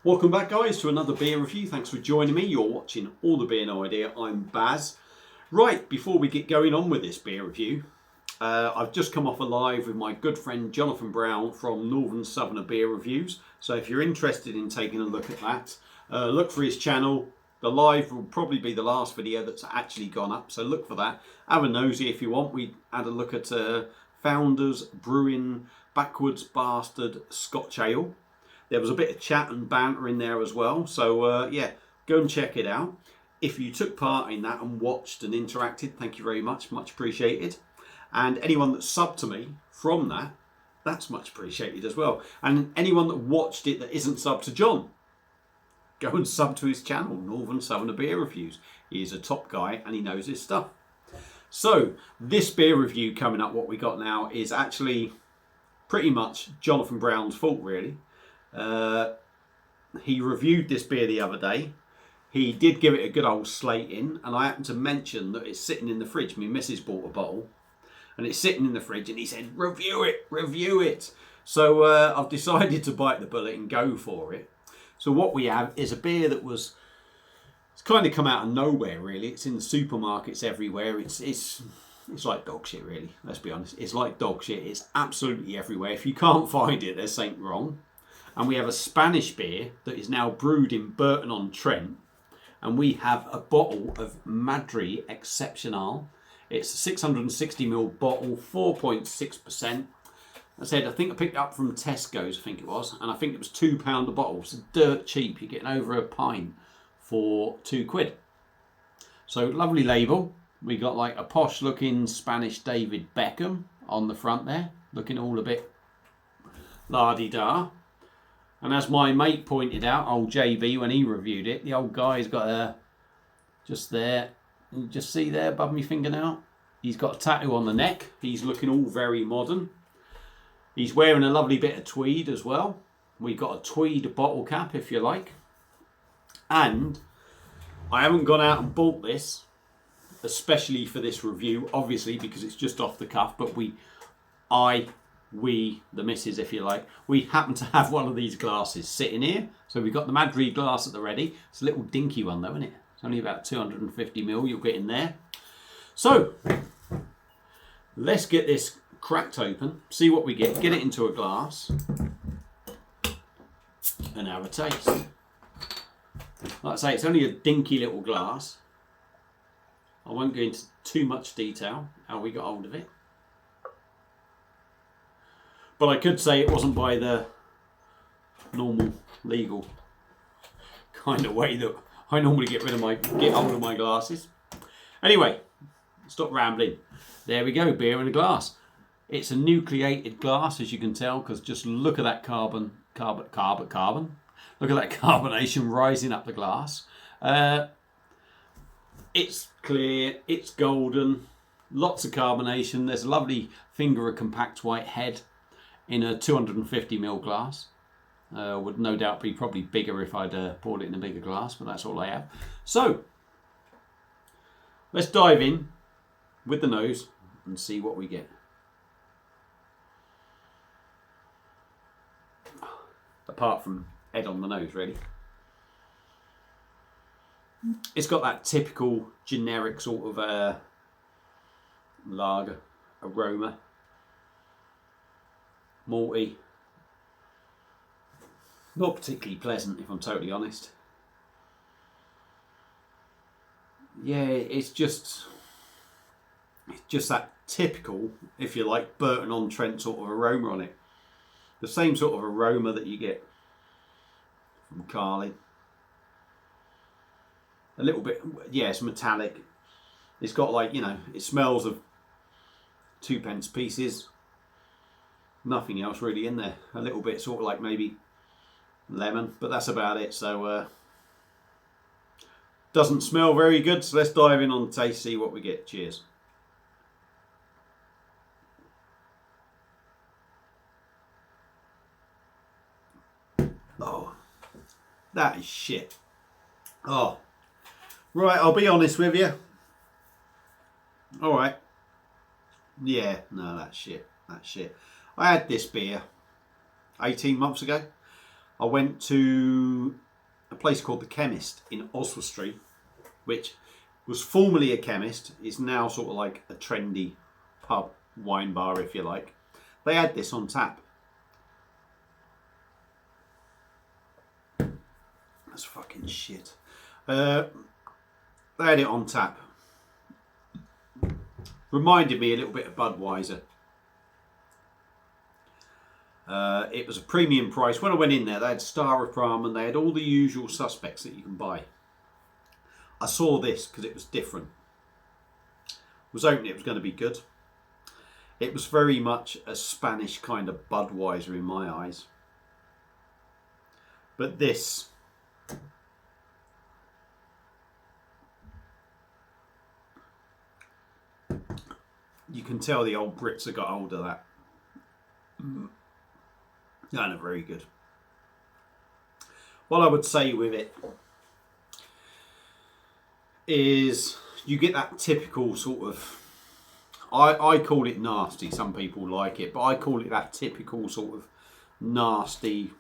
Welcome back, guys, to another beer review. Thanks for joining me. You're watching All the Beer No Idea. I'm Baz. Right, before we get going on with this beer review, I've just come off a live with my good friend Jonathan Brown from Northern Southerner Beer Reviews. So if you're interested in taking a look at that, look for his channel. The live will probably be the last video that's actually gone up, so look for that. Have a nosy if you want. We had a look at Founders Brewing Backwards Bastard Scotch Ale. There was a bit of chat and banter in there as well. So yeah, go and check it out. If you took part in that and watched and interacted, thank you very much. Much appreciated. And anyone that subbed to me from that, that's much appreciated as well. And anyone that watched it that isn't subbed to John, go and sub to his channel, Northern Southerner Beer Reviews. He's a top guy and he knows his stuff. So this beer review coming up, what we got now, is actually pretty much Jonathan Brown's fault, really. He reviewed this beer the other day. He did give it a good old slating, and I happened to mention that it's sitting in the fridge. My missus bought a bottle and it's sitting in the fridge, and he said, review it. So I've decided to bite the bullet and go for it. So what we have is a beer that it's kind of come out of nowhere, really. It's in the supermarkets everywhere. It's like dog shit, really. Let's be honest. It's like dog shit. It's absolutely everywhere. If you can't find it, there's something wrong. And we have a Spanish beer that is now brewed in Burton-on-Trent. And we have a bottle of Madri Excepcional. It's a 660ml bottle, 4.6%. I said, I think I picked it up from Tesco's, I think it was. And I think it was £2 a bottle. It's dirt cheap. You're getting over a pint for £2. So lovely label. We got like a posh looking Spanish David Beckham on the front there. Looking all a bit la-di-da. And as my mate pointed out, old JB, when he reviewed it, the old guy's got a, just there, you just see there above my fingernail, he's got a tattoo on the neck. He's looking all very modern. He's wearing a lovely bit of tweed as well. We've got a tweed bottle cap, if you like. And I haven't gone out and bought this, especially for this review, obviously, because it's just off the cuff, but we, the missus, if you like, we happen to have one of these glasses sitting here. So we've got the Madri glass at the ready. It's a little dinky one though, isn't it? It's only about 250ml you'll get in there. So let's get this cracked open, see what we get it into a glass and have a taste. Like I say, it's only a dinky little glass. I won't go into too much detail how we got hold of it. But I could say it wasn't by the normal, legal kind of way that I normally get hold of my glasses. Anyway, stop rambling. There we go, beer in a glass. It's a nucleated glass, as you can tell, because just look at that carbon. Look at that carbonation rising up the glass. It's clear, it's golden, lots of carbonation. There's a lovely finger of compact white head in a 250ml glass. Would no doubt be probably bigger if I'd poured it in a bigger glass, but that's all I have. So, let's dive in with the nose and see what we get. Apart from head on the nose, really. It's got that typical generic sort of lager aroma. Malty. Not particularly pleasant, if I'm totally honest. Yeah, it's just that typical, if you like, Burton-on-Trent sort of aroma on it. The same sort of aroma that you get from Carling. A little bit, yeah, it's metallic. It's got like, you know, it smells of 2p pieces. Nothing else really in there. A little bit sort of like maybe lemon, but that's about it. So doesn't smell very good, so let's dive in on the taste, see what we get. Cheers. Oh, that is shit. Oh, right, I'll be honest with you. All right. Yeah, no, that's shit. That's shit. I had this beer 18 months ago. I went to a place called The Chemist in Oswestry, which was formerly a chemist. It's now sort of like a trendy pub, wine bar, if you like. They had this on tap. That's fucking shit. They had it on tap. Reminded me a little bit of Budweiser. It was a premium price. When I went in there, they had Star of Pram and they had all the usual suspects that you can buy. I saw this because it was different. Was hoping it was going to be good. It was very much a Spanish kind of Budweiser in my eyes. But this, you can tell the old Brits have got hold of that. No, very good. What I would say with it is you get that typical sort of, I call it nasty, some people like it, but I call it that typical sort of nasty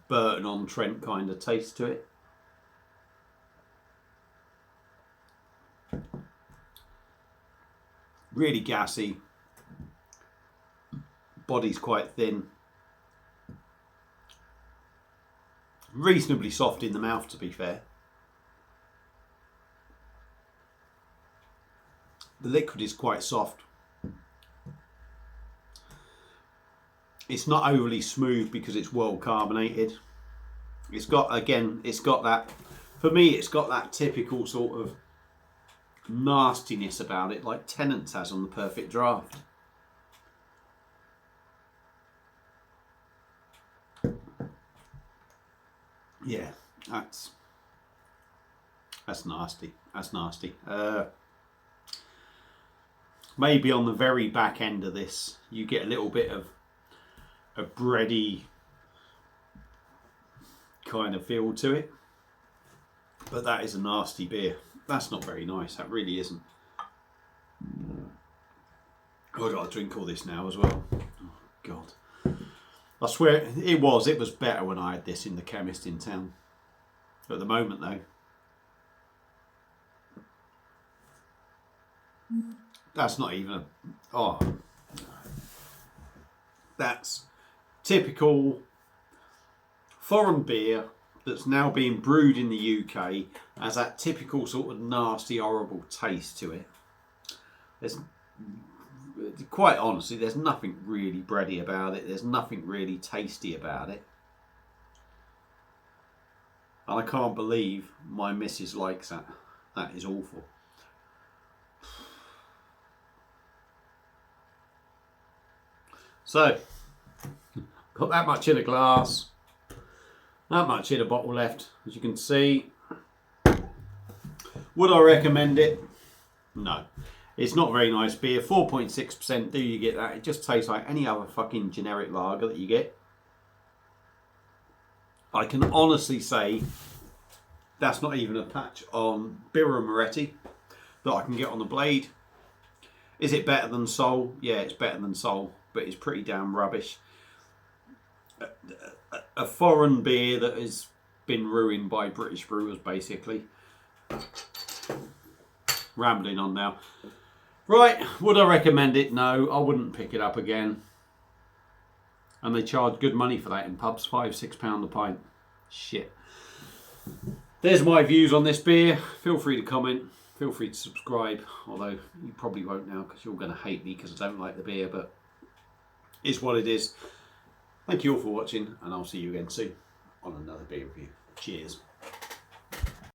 Burton-on-Trent kind of taste to it. Really gassy, body's quite thin, reasonably soft in the mouth to be fair. The liquid is quite soft. It's not overly smooth because it's well carbonated. It's got, again, it's got that, for me, it's got that typical sort of nastiness about it, like Tennant's has on the Perfect Draft. Yeah, that's nasty. That's nasty. Maybe on the very back end of this, you get a little bit of a bready kind of feel to it. But that is a nasty beer. That's not very nice. That really isn't. I've got to drink all this now as well. Oh, God. I swear it was better when I had this in the chemist in town. At the moment, though, that's not even that's typical foreign beer that's now being brewed in the UK, has that typical sort of nasty, horrible taste to it. There's, quite honestly, there's nothing really bready about it. There's nothing really tasty about it. And I can't believe my missus likes that. That is awful. So, got that much in a glass. That much in a bottle left, as you can see. Would I recommend it? No. It's not very nice beer. 4.6%, do you get that? It just tastes like any other fucking generic lager that you get. I can honestly say that's not even a patch on Birra Moretti that I can get on the blade. Is it better than Sol? Yeah, it's better than Sol, but it's pretty damn rubbish. A foreign beer that has been ruined by British brewers, basically. Rambling on now. Right, would I recommend it? No, I wouldn't pick it up again. And they charge good money for that in pubs, £5-6 a pint. Shit. There's my views on this beer. Feel free to comment. Feel free to subscribe. Although you probably won't now because you're going to hate me because I don't like the beer, but it's what it is. Thank you all for watching, and I'll see you again soon on another beer review. Cheers.